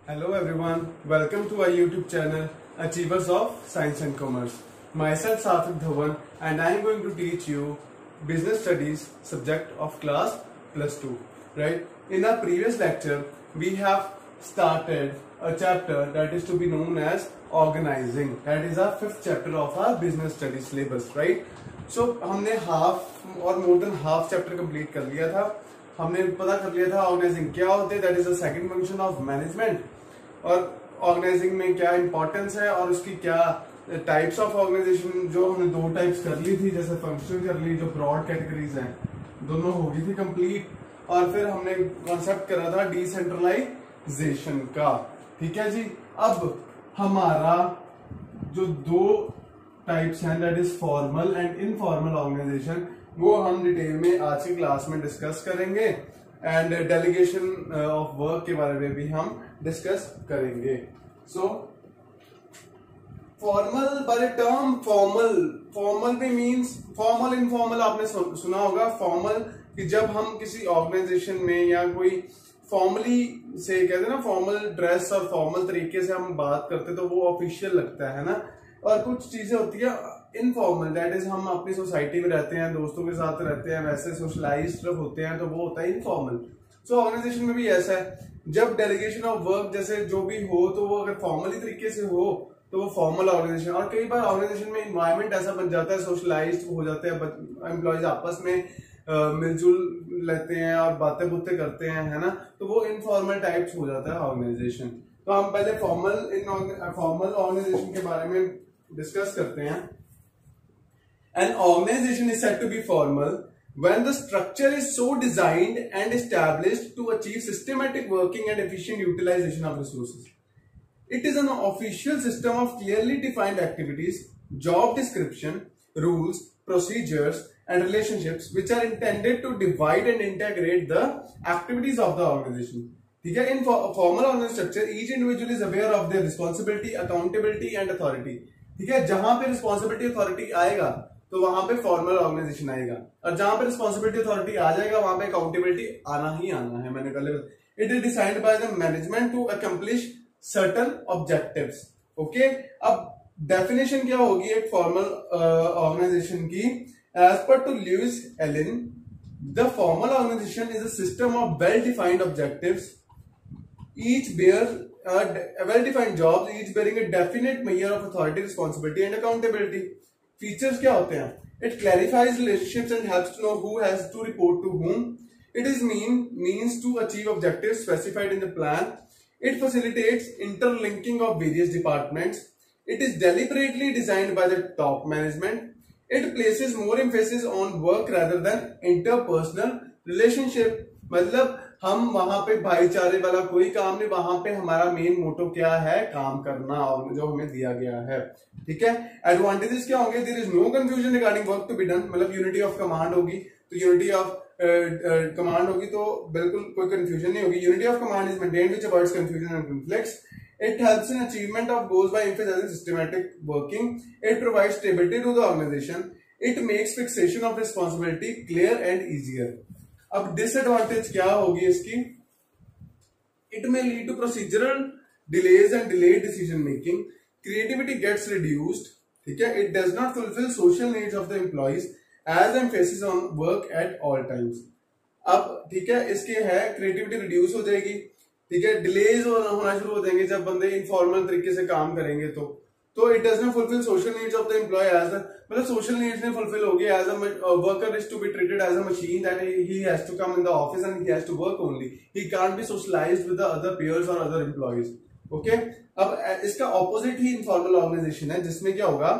Hello everyone, welcome to our YouTube channel Achievers of Science and Commerce. Myself Sathik Dhawan and I am going to teach you Business Studies subject of class plus 2. Right? In our previous lecture, we have started a chapter that is to be known as Organizing. That is our 5th chapter of our Business Studies syllabus. Right? So हमने half और more than half chapter complete कर लिया था. हमने पता कर लिया था ऑर्गेनाइजिंग क्या होते हैं, that is the second function of management, और ऑर्गेनाइजिंग में क्या इंपॉर्टेंस है और उसकी क्या टाइप्स ऑफ ऑर्गेनाइजेशन, जो हमने 2 टाइप्स कर ली थी, जैसे फंक्शनल कर ली, जो ब्रॉड कैटेगरीज हैं दोनों हो गई थी कंप्लीट, और फिर हमने कॉन्सेप्ट करा था डिसेंट्रलाइजेशन का. ठीक है जी. अब हमारा जो 2 टाइप्स हैं, that is formal and informal organisation, वो हम डिटेल में आज की क्लास में डिस्कस करेंगे. एंड डेलीगेशन ऑफ वर्क के बारे में भी हम डिस्कस करेंगे. सो फॉर्मल, बाय टर्म फॉर्मल भी मींस फॉर्मल इनफॉर्मल आपने सुना होगा. फॉर्मल कि जब हम किसी ऑर्गेनाइजेशन में या कोई फॉर्मली से कहते हैं ना, फॉर्मल ड्रेस और फॉर्मल तरीके से हम बात करते तो वो ऑफिशियल लगता है ना. और कुछ चीजें होती है इनफॉर्मल, दैट इज हम अपनी सोसाइटी में रहते हैं, दोस्तों के साथ रहते हैं, वैसे सोशलाइज्ड होते हैं, तो वो होता है इनफॉर्मल. सो ऑर्गेनाइजेशन में भी ऐसा है, जब डेलीगेशन ऑफ वर्क जैसे जो भी हो, तो वो अगर फॉर्मली तरीके से हो तो वो फॉर्मल ऑर्गेनाइजेशन. और कई बार ऑर्गेनाइजेशन में इन्वायरमेंट ऐसा बन जाता है, सोशलाइज्ड हो जाते हैं, एम्प्लॉयज आपस में मिलजुल लेते हैं और बातें बुतें करते हैं, है ना, तो वो इनफॉर्मल टाइप्स हो जाता है ऑर्गेनाइजेशन. तो हम पहले फॉर्मल ऑर्गेनाइजेशन के बारे में डिस्कस करते हैं. An organization is said to be formal when the structure is so designed and established to achieve systematic working and efficient utilization of resources. It is an official system of clearly defined activities, job description, rules, procedures, and relationships which are intended to divide and integrate the activities of the organization. ठीक है. In formal organizational structure, each individual is aware of their responsibility, accountability, and authority. ठीक है. जहां पे responsibility authority आएगा तो वहां पे फॉर्मल ऑर्गेनाइजेशन आएगा, और जहां पे रिस्पॉन्सिबिलिटी अथॉरिटी आ जाएगा वहां पे अकाउंटेबिलिटी आना ही आना है. मैंने कल it is decided by the management to accomplish certain objectives. Okay. अब डेफिनेशन क्या होगी एक फॉर्मल ऑर्गेनाइजेशन की? As per to Louis Allen, the formal organisation is a system of well defined objectives, each bears well-defined jobs, each bearing a definite measure of authority, responsibility, and accountability. Features क्या होते हैं? It clarifies relationships and helps to know who has to report to whom. It is means to achieve objectives specified in the plan. It facilitates interlinking of various departments. It is deliberately designed by the top management. It places more emphasis on work rather than interpersonal relationship. मतलब हम वहां पे भाईचारे वाला कोई काम नहीं, वहां पे हमारा मेन मोटो क्या है? काम करना, और जो हमें दिया गया है. ठीक है. एडवांटेजेस क्या होंगे? There is no confusion regarding work to be done, मतलब यूनिटी ऑफ कमांड होगी, तो यूनिटी ऑफ कमांड होगी तो बिल्कुल कोई कंफ्यूजन नहीं होगी. Unity of command is maintained which avoids confusion and conflicts. It helps in achievement of goals by emphasizing systematic working. It provides stability to the organization. It makes fixation of responsibility clear and easier. अब disadvantage क्या होगी इसकी? It may lead to procedural delays and delayed decision making. Creativity gets reduced. ठीक है. It does not fulfil social needs of the employees as emphasis on work at all times. अब ठीक है, इसके है क्रिएटिविटी रिड्यूस हो जाएगी. ठीक है. डिलेज होना शुरू हो जाएंगे जब बंदे इनफॉर्मल तरीके से काम करेंगे तो it does not fulfil social needs of the employee as the, मतलब सोशल नीड्स नहीं फुलफिल होगी. As a worker is to be treated as a machine, that he has to come in the office and he has to work only. He can't be socialised with the other peers और other employees. Okay. अब इसका opposite ही informal organisation है, जिसमें क्या होगा?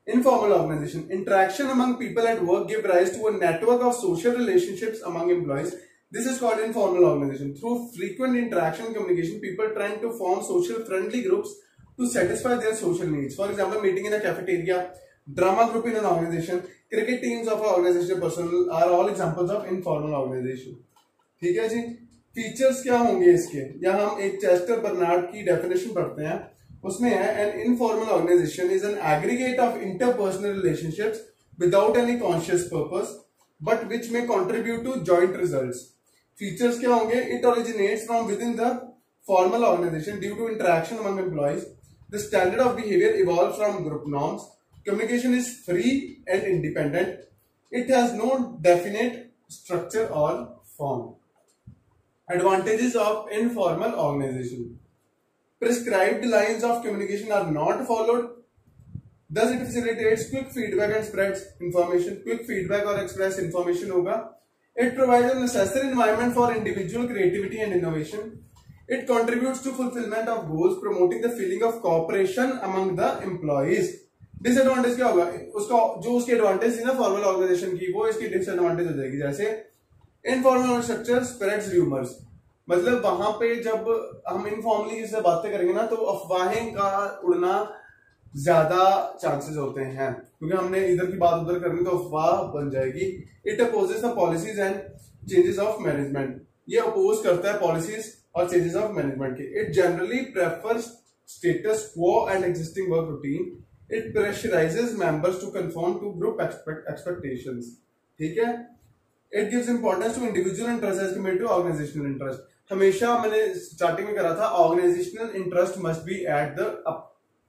Informal organisation, interaction among people at work give rise to a network of social relationships among employees. This is called informal organization. Through frequent interaction and communication, people tend to form social friendly groups to satisfy their social needs. For example, meeting in a cafeteria, drama group in an organization, cricket teams of an organization personnel are all examples of informal organization. ठीक है जी. Features क्या होंगे इसके? यहाँ हम एक Chester Barnard की definition पढ़ते हैं. उसमें है, an informal organization is an aggregate of interpersonal relationships without any conscious purpose, but which may contribute to joint results. Features क्या होंगे? It originates from with in the formal organization due to interaction among employees. The standard of behavior evolved from group norms. Communication is free and independent. It has no definite structure or form. Advantages of informal organization. Prescribed lines of communication are not followed. Thus, it facilitates quick feedback and spreads information. Quick feedback or express information होगा. It provides a necessary environment for individual creativity and innovation. It contributes to fulfillment of goals, promoting the feeling of cooperation among the employees. Disadvantage क्या होगा? उसका जो उसकी advantage थी ना formal organisation की, वो इसकी डिसएडवांटेज हो जाएगी. जैसे इनफॉर्मल स्ट्रक्चर स्प्रेड्स र्यूमर्स, मतलब वहां पे जब हम इनफॉर्मली किसी से बातें करेंगे ना तो अफवाहें का उड़ना ज्यादा चांसेस होते हैं, क्योंकि हमने इधर की बात उधर करनी तो अफवाह बन जाएगी. It opposes the policies and changes of management, ये अपोज करता है पॉलिसीज और चेंजेस ऑफ मैनेजमेंट के. It generally prefers status quo and existing work routine. It pressurises members to conform to group expectations. ठीक है. It gives importance to individual interest as compared to organisational interest. हमेशा मैंने starting में करा था organisational interest must be at the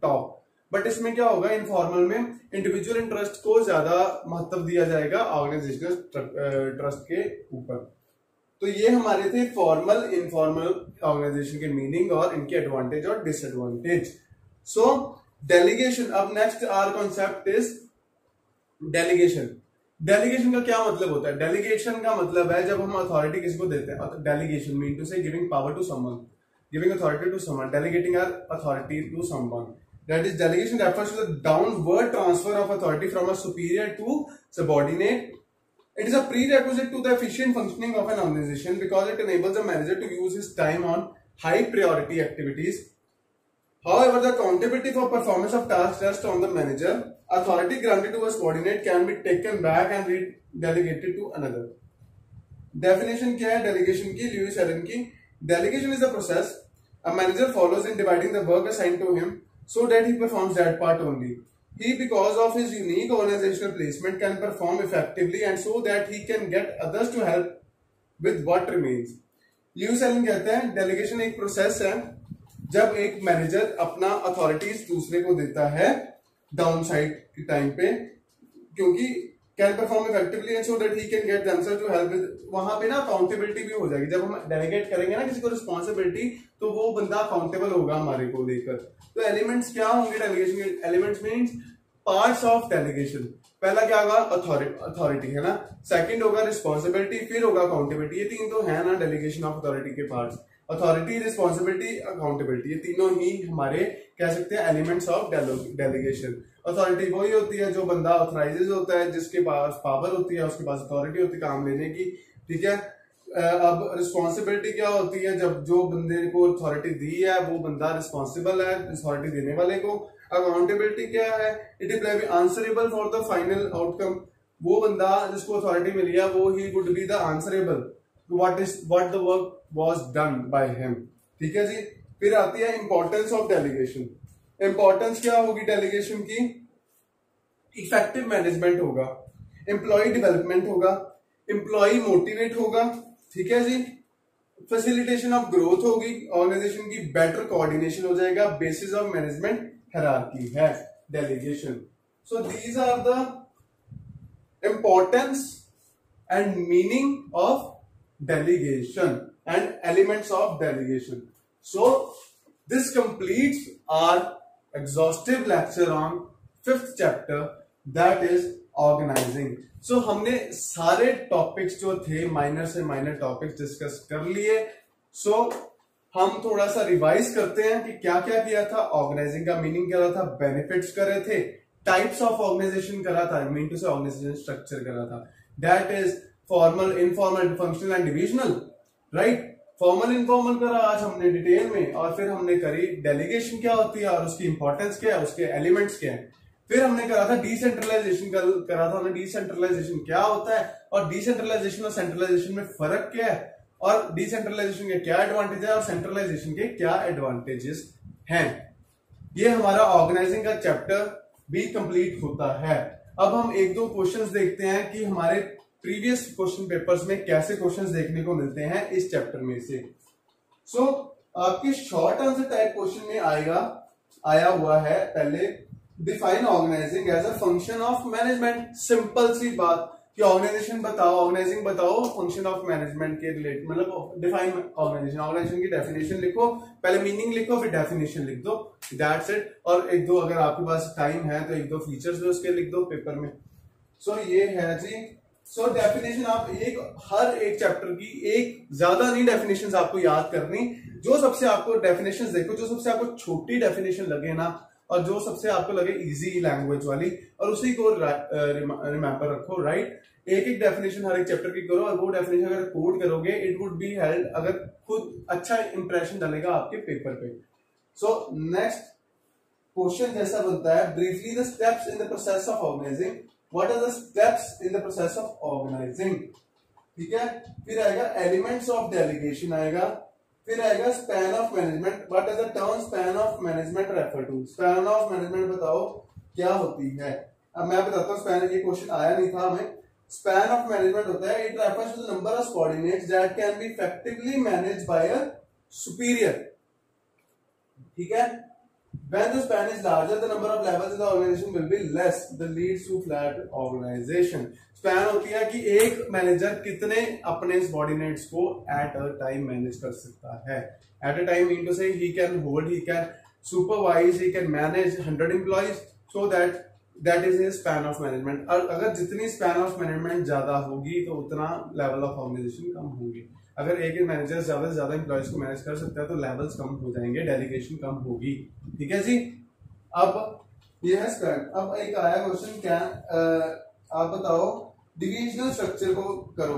top, but इसमें क्या होगा, इनफॉर्मल में इंडिविजुअल इंटरेस्ट को ज्यादा महत्व दिया जाएगा ऑर्गेनाइजेशनल इंटरेस्ट के ऊपर. तो ये हमारे थे फॉर्मल इनफॉर्मल ऑर्गेनाइजेशन के मीनिंग और इनके एडवांटेज और डिसएडवांटेज. So delegation. अब next our concept is delegation. Delegation का क्या मतलब होता है? डेलीगेशन का मतलब है जब हम अथॉरिटी किसी को देते हैं. Delegation mean to say giving power to someone, giving authority to someone, delegating our authority to someone. That is, delegation refers to the downward transfer of authority from a superior to subordinate. It is a prerequisite to the efficient functioning of an organization because it enables the manager to use his time on high priority activities. However, the accountability for performance of tasks rests on the manager. Authority granted to a subordinate can be taken back and delegated to another. Definition क्या है delegation की? Lewis Allen की. Delegation is the process a manager follows in dividing the work assigned to him so that he performs that part only. He, because of his unique organizational placement, can perform effectively and so that he can get others to help with what remains. Louis Allen कहते हैं delegation एक process है जब एक manager अपना authorities दूसरे को देता है डाउन साइड के टाइम पे, क्योंकि can perform effectively and so that he can get themselves to help with. वहां पे ना अकाउंटेबिलिटी भी हो जाएगी. जब हम डेलीगेट करेंगे ना किसी को रिस्पॉन्सिबिलिटी, तो वो बंदा अकाउंटेबल होगा हमारे को लेकर. तो एलिमेंट्स क्या होंगे डेलीगेशन के? Elements means parts of delegation. पहला क्या होगा? अथॉरिटी है ना. सेकंड होगा रिस्पॉन्सिबिलिटी, फिर होगा अकाउंटेबिलिटी. ये तीन तो है ना डेलीगेशन ऑफ अथॉरिटी के पार्ट्स. अथॉरिटी, रिस्पॉन्सिबिलिटी, अकाउंटेबिलिटी, ये तीनों ही हमारे कह सकते हैं एलिमेंट्स ऑफ डेलीगेशन. अथॉरिटी वही होती है जो बंदा ऑथराइजेज होता है, जिसके पास पावर होती है, उसके पास अथॉरिटी होती है काम लेने की. ठीक है. अब रिस्पॉन्सिबिलिटी क्या होती है? जब जो बंदे को अथॉरिटी दी है वो बंदा रिस्पॉन्सिबल है अथॉरिटी देने वाले को. अकाउंटेबिलिटी क्या है? It is B answerable for the final outcome. वो बंदा जिसको अथॉरिटी मिली है वो he would be the answerable what the work was done by him. ठीक है जी. फिर आती है इंपॉर्टेंस ऑफ डेलीगेशन. इंपॉर्टेंस क्या होगी डेलीगेशन की? इफेक्टिव मैनेजमेंट होगा, एम्प्लॉय डेवलपमेंट होगा, एम्प्लॉय मोटिवेट होगा. ठीक है जी. फैसिलिटेशन ऑफ ग्रोथ होगी, ऑर्गेनाइजेशन की बेटर कोऑर्डिनेशन हो जाएगा. बेसिस ऑफ मैनेजमेंट हायरार्की है delegation. So these are the importance and meaning of delegation and elements of delegation. So this completes our exhaustive lecture on 5th chapter, that is organizing. So हमने सारे topics जो थे minor से minor topics discuss कर लिए. So हम थोड़ा सा रिवाइज करते हैं कि क्या क्या किया था. ऑर्गेनाइजिंग का मीनिंग करा था, बेनिफिट्स करे थे, टाइप्स ऑफ ऑर्गेनाइजेशन करा था, मीन टू से ऑर्गेनाइजेशन स्ट्रक्चर करा था, that is formal, informal, functional and divisional. Right. Formal informal करा आज हमने डिटेल में, और फिर हमने करी डेलीगेशन क्या होती है और उसकी इंपॉर्टेंस क्या है, उसके एलिमेंट्स क्या है. फिर हमने करा था डिसेंट्रलाइजेशन, करा था हमने डिसेंट्रलाइजेशन क्या होता है और डिसेंट्रलाइजेशन और सेंट्रलाइजेशन में फर्क क्या है, और डिसेंट्रलाइजेशन के क्या एडवांटेज है और सेंट्रलाइजेशन के क्या एडवांटेजेस हैं. ये हमारा ऑर्गेनाइजिंग का चैप्टर भी कंप्लीट होता है. अब हम एक दो क्वेश्चंस देखते हैं कि हमारे प्रीवियस क्वेश्चन पेपर्स में कैसे क्वेश्चंस देखने को मिलते हैं इस चैप्टर में से. सो आपके शॉर्ट आंसर टाइप क्वेश्चन में आया हुआ है पहले, define organising as a function of management. Simple सी बात कि ऑर्गेनाइजेशन बताओ, ऑर्गेनाइजिंग बताओ फंक्शन ऑफ मैनेजमेंट के रिलेटेड, मतलब डिफाइन ऑर्गेनाइजेशन, ऑर्गेनाइजेशन की डेफिनेशन लिखो, पहले मीनिंग लिखो फिर डेफिनेशन लिख दो, दैट्स इट। और एक दो अगर आपके पास टाइम है तो एक दो फीचर्स भी उसके लिख दो पेपर में। सो ये है जी। सो डेफिनेशन आप हर एक चैप्टर की एक, ज्यादा नहीं डेफिनेशन आपको याद करनी, जो सबसे आपको डेफिनेशन देखो, जो सबसे आपको छोटी डेफिनेशन लगे ना और जो सबसे आपको लगे इजी लैंग्वेज वाली, और उसी को रिमेंबर रखो, राइट। एक एक डेफिनेशन हर एक चैप्टर की करो, और वो डेफिनेशन अगर कोड करोगे इट वुड बी हेल्ड, अगर खुद अच्छा इंप्रेशन डालेगा आपके पेपर पे। सो नेक्स्ट क्वेश्चन जैसा बनता है, briefly the steps in the process of organising. What are the steps in the process of organising, ठीक है। फिर आएगा एलिमेंट्स ऑफ डेलीगेशन आएगा, फिर आएगा span of management. What is the term span of management refer to. Span of management बताओ क्या होती है। अब मैं बताता हूँ स्पैन, ये क्वेश्चन आया नहीं था हमें। स्पैन ऑफ मैनेजमेंट होता है, it refers to the number of coordinates that can be effectively managed by a superior, ठीक है। When the span is larger, the number of levels in the organization will be less. That leads to flat organization. Span होती है कि एक manager कितने अपने subordinates को eight a time manage कर सकता है। At a time mean to say he can hold, he can supervise, he can manage 100 employees, so that is his span of management. और अगर जितनी स्पैन ऑफ मैनेजमेंट ज्यादा होगी तो उतना लेवल ऑफ ऑर्गेनाइजेशन कम होगी। अगर एक मैनेजर ज्यादा से ज्यादा एम्प्लॉइज को मैनेज कर सकता है तो लेवल्स कम हो जाएंगे, डेलीगेशन कम होगी, ठीक है जी। अब ये है स्पैन। अब एक आया क्वेश्चन, क्या आप बताओ डिविजनल स्ट्रक्चर को करो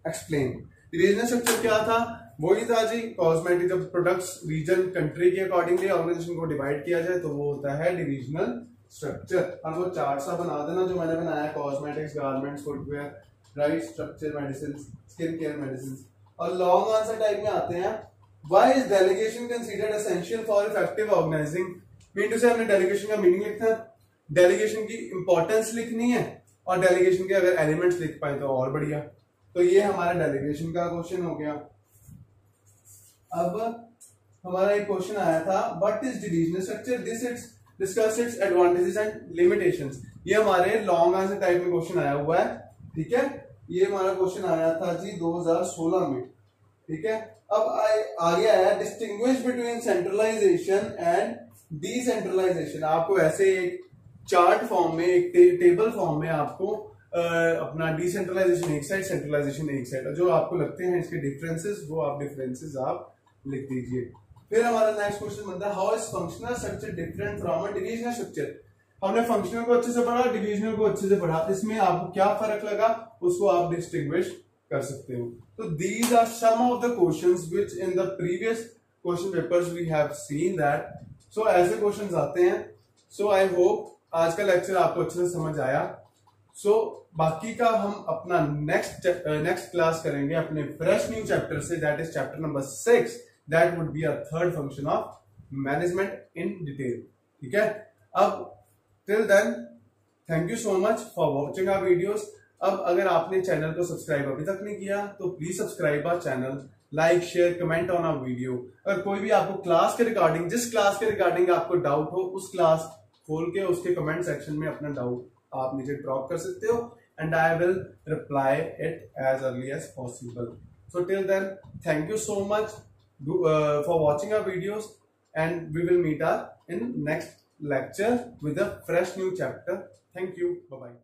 एक्सप्लेन। डिविजनल स्ट्रक्चर क्या था, वही था जी कॉस्मेटिक, जब प्रोडक्ट्स रीजन कंट्री के अकॉर्डिंगली ऑर्गेनाइजेशन को डिवाइड किया जाए तो वो होता है डिविजनल स्ट्रक्चर। और वो चार्ट सा बना देना जो मैंने बनाया, cosmetics, garments, footwear, right, structure medicine, skin care medicine. और लॉन्ग आंसर टाइप में आते हैं, why is delegation considered essential for effective organising. Mean to say हमने डेलीगेशन का मीनिंग लिखना है, डेलीगेशन की इंपॉर्टेंस लिखनी है, और डेलीगेशन के अगर एलिमेंट्स लिख पाए तो और बढ़िया। तो ये हमारा डेलीगेशन का क्वेश्चन हो गया। अब हमारा एक क्वेश्चन आया था, what is divisional structure, discuss its advantages and limitations. ये हमारे लॉन्ग आंसर टाइप में क्वेश्चन आया हुआ है, ठीक है। ये हमारा क्वेश्चन आया था जी 2016 में, ठीक है। अब आगे आया distinguish between centralisation and decentralisation. आपको ऐसे एक चार्ट फॉर्म में, एक टेबल फॉर्म में आपको अपना डिसेंट्रलाइजेशन एक साइड, सेंट्रलाइजेशन एक साइड, जो आपको लगते हैं इसके डिफरेंसेस, वो आप डिफरेंसेस आप लिख दीजिए। फिर हमारा नेक्स्ट क्वेश्चन बनता है, how is functional structure different from a divisional structure. हमने फंक्शनल को अच्छे से पढ़ा, डिविजनल को अच्छे से पढ़ा, इसमें आपको क्या फर्क लगा उसको आप डिस्टिंग्विश कर सकते हो। तो these are some of the questions which in the previous question papers we have seen that. So ऐसे क्वेश्चंस आते हैं। सो आई होप आज का लेक्चर आपको अच्छे से समझ आया। सो बाकी का हम अपना नेक्स्ट क्लास करेंगे अपने फ्रेश न्यू चैप्टर से, that is chapter number 6, that would be a third function of management in detail, ठीक है। अब till then thank you so much for watching our videos. अब अगर आपने चैनल को सब्सक्राइब अभी तक नहीं किया तो please subscribe our channel, like share comment on our video. अगर कोई भी आपको क्लास के रिगार्डिंग, जिस क्लास के रिगार्डिंग आपको डाउट हो, उस क्लास खोल के उसके कमेंट सेक्शन में अपना डाउट आप नीचे ड्रॉप कर सकते हो, and I will reply it as early as possible. So till then thank you so much for watching our videos, and we will meet up in next lecture with a fresh new chapter. Thank you. Bye bye.